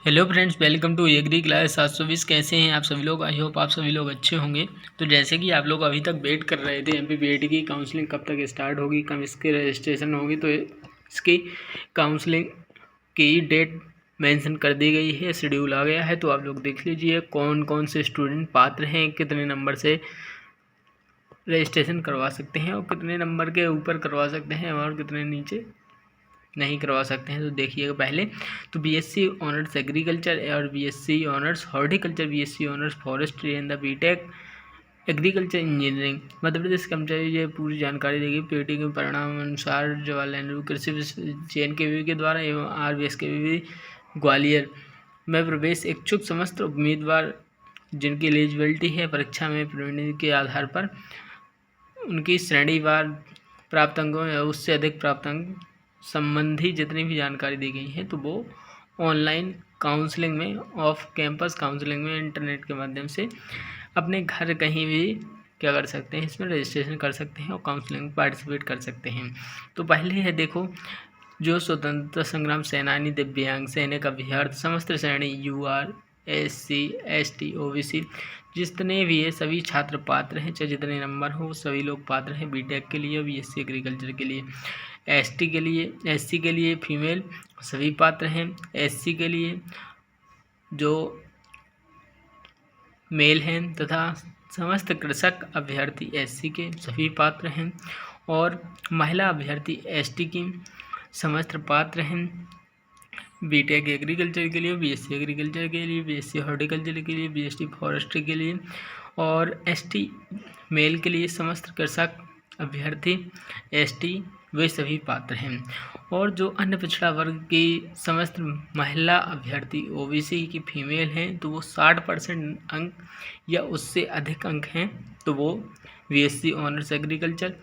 Hello friends, welcome to agri class 720। कैसे हैं आप सभी लोग? आई होप आप सभी लोग अच्छे होंगे। तो जैसे कि आप लोग अभी तक वेट कर रहे थे MPBED की काउंसलिंग कब तक स्टार्ट होगी, कब इसकी रजिस्ट्रेशन होगी, तो इसकी काउंसलिंग की डेट मेंशन कर दी गई है, शेड्यूल आ गया है। तो आप लोग देख लीजिए कौन कौन से स्टूडेंट पात्र हैं, कितने नंबर से रजिस्ट्रेशन करवा सकते हैं और कितने नंबर के ऊपर करवा सकते हैं और कितने नीचे नहीं करवा सकते हैं। तो देखिएगा पहले तो BSc ऑनर्स एग्रीकल्चर और BSc honours horticulture, BSc honours forestry and the BTech agriculture engineering Madhya Pradesh कर्मचारी ये पूरी जानकारी देगी। PTE के परिणाम अनुसार जवाहरलाल नेहरू कृषि विश्वविद्यालय JNKV के द्वारा एवं RVSKV ग्वालियर में प्रवेश इच्छुक समस्त उम्मीदवार जिनकी एलिजिबिलिटी है परीक्षा में प्रवीणता के आधार पर उनकी श्रेणीवार प्राप्त अंकों या उससे अधिक प्राप्त अंक संबंधी जितनी भी जानकारी दी गई है तो वो ऑनलाइन काउंसलिंग में, ऑफ कैंपस काउंसलिंग में इंटरनेट के माध्यम से अपने घर कहीं भी क्या कर सकते हैं, इसमें रजिस्ट्रेशन कर सकते हैं और काउंसलिंग में पार्टिसिपेट कर सकते हैं। तो पहले है देखो, जो स्वतंत्रता संग्राम सेनानी, दिव्यांग, सैनिक, अभ्यर्थी, समस्त श्रेणी UR SC ST OBC जितने भी है सभी छात्र पात्र हैं, चाहे जितने नंबर हो सभी लोग पात्र हैं। BTech के लिए, BSc एग्रीकल्चर के लिए, ST के लिए, SC के लिए फीमेल सभी पात्र हैं। SC के लिए जो मेल हैं तथा समस्त कृषक अभ्यर्थी SC के सभी पात्र हैं और महिला अभ्यर्थी ST की समस्त पात्र हैं। BTech एग्रीकल्चर के लिए, BSc एग्रीकल्चर के लिए, BSc हॉर्टिकल्चर के लिए, BSc फॉरेस्ट्री के लिए और ST मेल के लिए समस्त कृषक अभ्यर्थी ST वे सभी पात्र हैं। और जो अन्य पिछड़ा वर्ग की समस्त महिला अभ्यर्थी OBC की फीमेल हैं तो वो 60% अंक या उससे अधिक अंक हैं तो वो BSc ऑनर्स एग्रीकल्चर,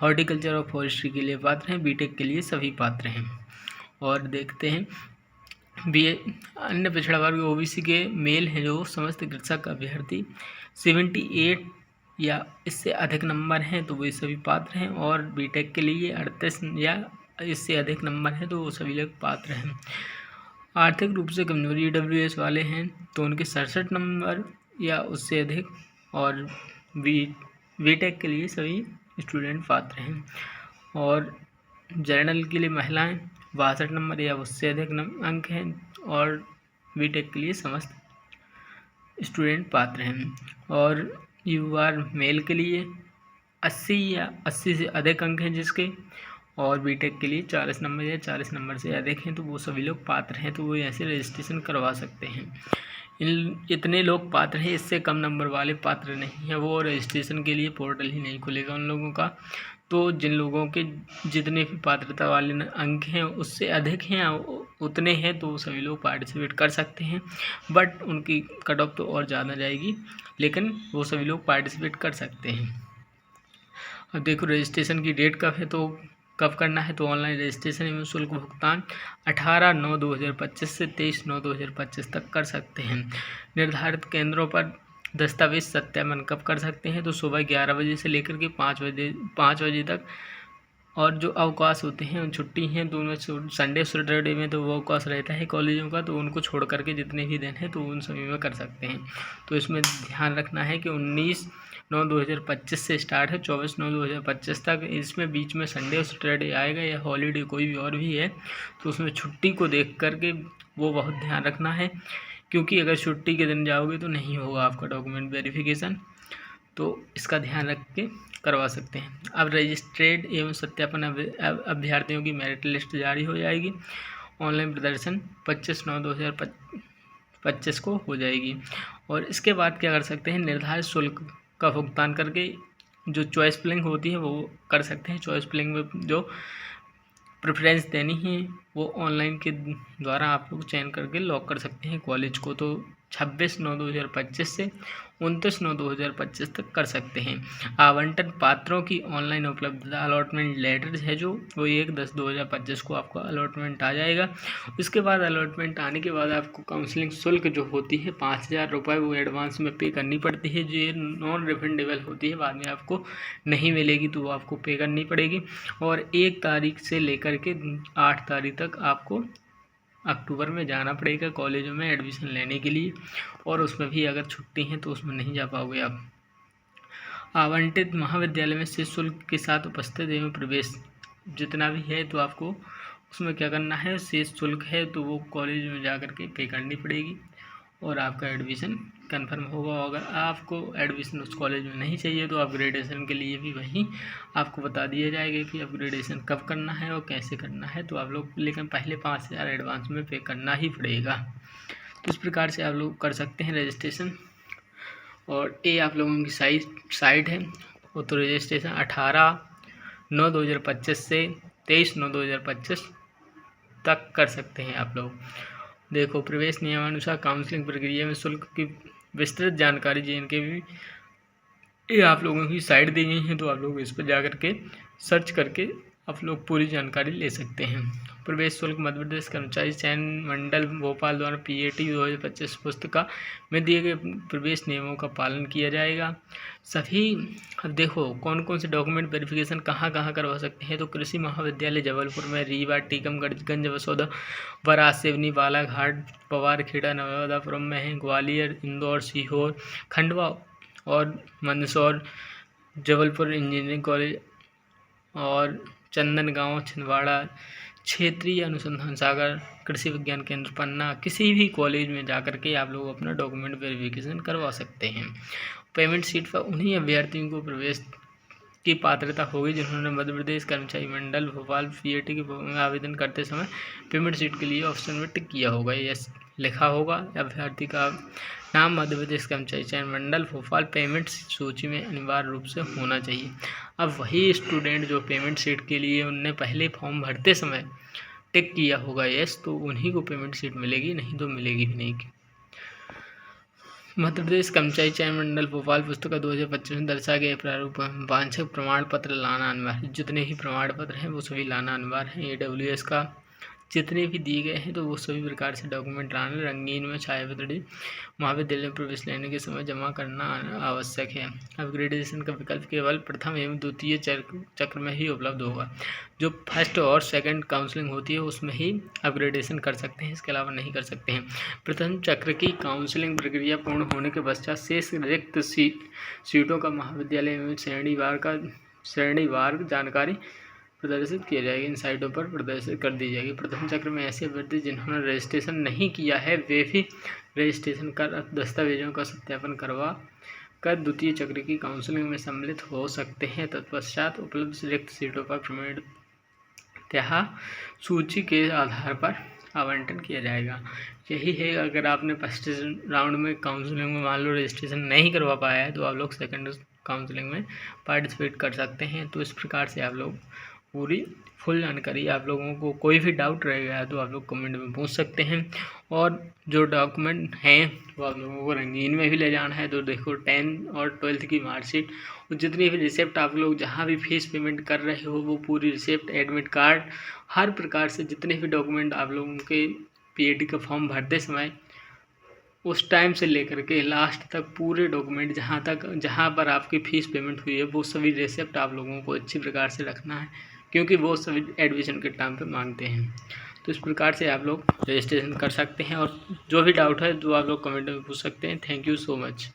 हॉर्टिकल्चर और फॉरेस्ट्री के लिए पात्र हैं। BTech के लिए सभी पात्र हैं। और देखते हैं अन्य पिछड़ा वर्ग OBC के मेल हैं जो समस्त कृषक अभ्यर्थी 78 या इससे अधिक नंबर हैं तो वे सभी पात्र हैं और BTech के लिए 38 या इससे अधिक नंबर हैं तो वो सभी लोग पात्र हैं। आर्थिक रूप से कमजोर EWS वाले हैं तो उनके 67 नंबर या उससे अधिक और BTech के लिए सभी स्टूडेंट पात्र हैं। और जर्नल के लिए महिलाएं 62 नंबर या उससे अधिक अंक हैं और BTech के लिए समस्त स्टूडेंट पात्र हैं। और UR मेल के लिए 80 या 80 से अधिक अंक हैं जिसके, और BTech के लिए 40 नंबर या 40 नंबर से अधिक हैं तो वो सभी लोग पात्र हैं तो वो ऐसे रजिस्ट्रेशन करवा सकते हैं। इतने लोग पात्र हैं, इससे कम नंबर वाले पात्र नहीं हैं, वो रजिस्ट्रेशन के लिए पोर्टल ही नहीं खुलेगा उन लोगों का। तो जिन लोगों के जितने भी पात्रता वाले अंक हैं उससे अधिक हैं उतने हैं तो सभी लोग पार्टिसिपेट कर सकते हैं, बट उनकी कट ऑफ तो और ज़्यादा जाएगी, लेकिन वो सभी लोग पार्टिसिपेट कर सकते हैं। अब देखो रजिस्ट्रेशन की डेट कब है, तो कब करना है, तो ऑनलाइन रजिस्ट्रेशन एवं शुल्क भुगतान 18/9/2025 से 23/9/2025 तक कर सकते हैं। निर्धारित केंद्रों पर दस्तावेज सत्यापन कब कर सकते हैं, तो सुबह 11 बजे से लेकर के 5 बजे तक। और जो अवकाश होते हैं छुट्टी हैं तो उनमें संडे सैटरडे में तो वो अवकाश रहता है कॉलेजों का, तो उनको छोड़ करके जितने भी दिन हैं तो उन सभी में कर सकते हैं। तो इसमें ध्यान रखना है कि 19/9/2025 से स्टार्ट है 24/9/2025 तक। इसमें बीच में संडे और सैटरडे आएगा या हॉलीडे कोई भी और भी है तो उसमें छुट्टी को देख करके वो बहुत ध्यान रखना है, क्योंकि अगर छुट्टी के दिन जाओगे तो नहीं होगा आपका डॉक्यूमेंट वेरिफिकेशन, तो इसका ध्यान रख के करवा सकते हैं। अब रजिस्ट्रेड एवं सत्यापन अभ्यर्थियों की मेरिट लिस्ट जारी हो जाएगी। ऑनलाइन प्रदर्शन 25/9/2025 को हो जाएगी। और इसके बाद क्या कर सकते हैं, निर्धारित शुल्क का भुगतान करके जो चॉइस फिलिंग होती है वो कर सकते हैं। चॉइस फिलिंग में जो प्रेफरेंस देनी है वो ऑनलाइन के द्वारा आप लोग चयन करके लॉक कर सकते हैं कॉलेज को। तो 26/9/2025 से 29/9/2025 तक कर सकते हैं। आवंटन पात्रों की ऑनलाइन उपलब्धता अलॉटमेंट लेटर है जो वो 1/10/2025 को आपको अलॉटमेंट आ जाएगा। उसके बाद अलॉटमेंट आने के बाद आपको काउंसलिंग शुल्क जो होती है 5,000 रुपये वो एडवांस में पे करनी पड़ती है, जो ये नॉन रिफंडेबल होती है, बाद में आपको नहीं मिलेगी तो वो आपको पे करनी पड़ेगी। और 1 तारीख से लेकर के 8 तारीख तक आपको अक्टूबर में जाना पड़ेगा कॉलेजों में एडमिशन लेने के लिए, और उसमें भी अगर छुट्टी है तो उसमें नहीं जा पाओगे आप। आवंटित महाविद्यालय में शेष शुल्क के साथ उपस्थित एवं प्रवेश जितना भी है तो आपको उसमें क्या करना है, शेष शुल्क है तो वो कॉलेज में जा कर के पे करनी पड़ेगी और आपका एडमिशन कंफर्म होगा। अगर आपको एडमिशन उस कॉलेज में नहीं चाहिए तो अपग्रेडेशन के लिए भी वहीं आपको बता दिया जाएगा कि अपग्रेडेशन कब करना है और कैसे करना है। तो आप लोग लेकिन पहले 5,000 एडवांस में पे करना ही पड़ेगा। तो इस प्रकार से आप लोग कर सकते हैं रजिस्ट्रेशन। और ये आप लोगों की साइट है वो तो रजिस्ट्रेशन 18/9/2025 से 23/9/2025 तक कर सकते हैं आप लोग। देखो, प्रवेश नियमानुसार काउंसलिंग प्रक्रिया में शुल्क की विस्तृत जानकारी JNK भी ये आप लोगों की साइट दी गई है, तो आप लोग इस पर जा कर के सर्च करके आप लोग पूरी जानकारी ले सकते हैं। प्रवेश शुल्क मध्य प्रदेश कर्मचारी चयन मंडल भोपाल द्वारा PAT 2025 पुस्तिका में दिए गए प्रवेश नियमों का पालन किया जाएगा। सभी अब देखो कौन कौन से डॉक्यूमेंट वेरिफिकेशन कहाँ कहाँ करवा सकते हैं। तो कृषि महाविद्यालय जबलपुर में, रीवा, टीकमगढ़, गंज बसौदा, बराज, सिवनी, बालाघाट, पवारखेड़ा, नर्मदापुरम में है, ग्वालियर, इंदौर, सीहोर, खंडवा और मंदसौर, जबलपुर इंजीनियरिंग कॉलेज और चंदनगांव, छिंदवाड़ा, क्षेत्रीय अनुसंधान सागर, कृषि विज्ञान केंद्र पन्ना, किसी भी कॉलेज में जाकर के आप लोग अपना डॉक्यूमेंट वेरिफिकेशन करवा सकते हैं। पेमेंट सीट पर उन्हीं अभ्यर्थियों को प्रवेश की पात्रता होगी जिन्होंने मध्य प्रदेश कर्मचारी मंडल भोपाल PAT के आवेदन करते समय पेमेंट सीट के लिए ऑप्शन में टिक किया होगा, यस लिखा होगा। अभ्यर्थी का नाम मध्य प्रदेश कर्मचारी चयन मंडल भोपाल पेमेंट सूची में अनिवार्य रूप से होना चाहिए। अब वही स्टूडेंट जो पेमेंट सीट के लिए उनने पहले फॉर्म भरते समय टिक किया होगा यस, तो उन्हीं को पेमेंट सीट मिलेगी, नहीं तो मिलेगी भी नहीं। मध्य प्रदेश कर्मचारी चयन मंडल भोपाल पुस्तिका 2025 में दर्शाए गए प्रारूप वांछित प्रमाण पत्र लाना अनिवार्य। जितने ही प्रमाण पत्र हैं वो सभी लाना अनिवार्य है। AWS का जितने भी दिए गए हैं तो वो सभी प्रकार से डॉक्यूमेंट लाना रंगीन में छायाचित्र महाविद्यालय में प्रवेश लेने के समय जमा करना आवश्यक है। अपग्रेडेशन का विकल्प केवल प्रथम एवं द्वितीय चक्र में ही उपलब्ध होगा। जो फर्स्ट और सेकंड काउंसलिंग होती है उसमें ही अपग्रेडेशन कर सकते हैं, इसके अलावा नहीं कर सकते हैं। प्रथम चक्र की काउंसलिंग प्रक्रिया पूर्ण होने के पश्चात शेष रिक्त सीटों का महाविद्यालय में श्रेणीवार जानकारी प्रदर्शित किया जाएगी, इन साइटों पर प्रदर्शित कर दी जाएगी। प्रथम चक्र में ऐसे अभ्यर्थी जिन्होंने रजिस्ट्रेशन नहीं किया है वे भी रजिस्ट्रेशन कर दस्तावेजों का सत्यापन करवा कर द्वितीय चक्र की काउंसलिंग में सम्मिलित हो सकते हैं। तत्पश्चात उपलब्ध रिक्त सीटों पर क्रमशः सूची के आधार पर आवंटन किया जाएगा। यही है, अगर आपने फर्स्ट राउंड में काउंसलिंग में मान लो रजिस्ट्रेशन नहीं करवा पाया है तो आप लोग सेकंड काउंसलिंग में पार्टिसिपेट कर सकते हैं। तो इस प्रकार से आप लोग पूरी फुल जानकारी, आप लोगों को कोई भी डाउट रहेगा तो आप लोग कमेंट में पूछ सकते हैं। और जो डॉक्यूमेंट हैं वो आप लोगों को रंगीन में भी ले जाना है। तो देखो 10th और 12th की मार्कशीट और जितनी भी रिसिप्ट आप लोग जहाँ भी फीस पेमेंट कर रहे हो वो पूरी रिसिप्ट, एडमिट कार्ड, हर प्रकार से जितने भी डॉक्यूमेंट आप लोगों के PAT का फॉर्म भरते समय उस टाइम से लेकर के लास्ट तक पूरे डॉक्यूमेंट जहाँ पर आपकी फ़ीस पेमेंट हुई है वो सभी रिसिप्ट आप लोगों को अच्छी प्रकार से रखना है, क्योंकि वो सभी एडमिशन के टाइम पे मांगते हैं। तो इस प्रकार से आप लोग रजिस्ट्रेशन कर सकते हैं और जो भी डाउट है तो आप लोग कमेंट में पूछ सकते हैं। Thank you so much.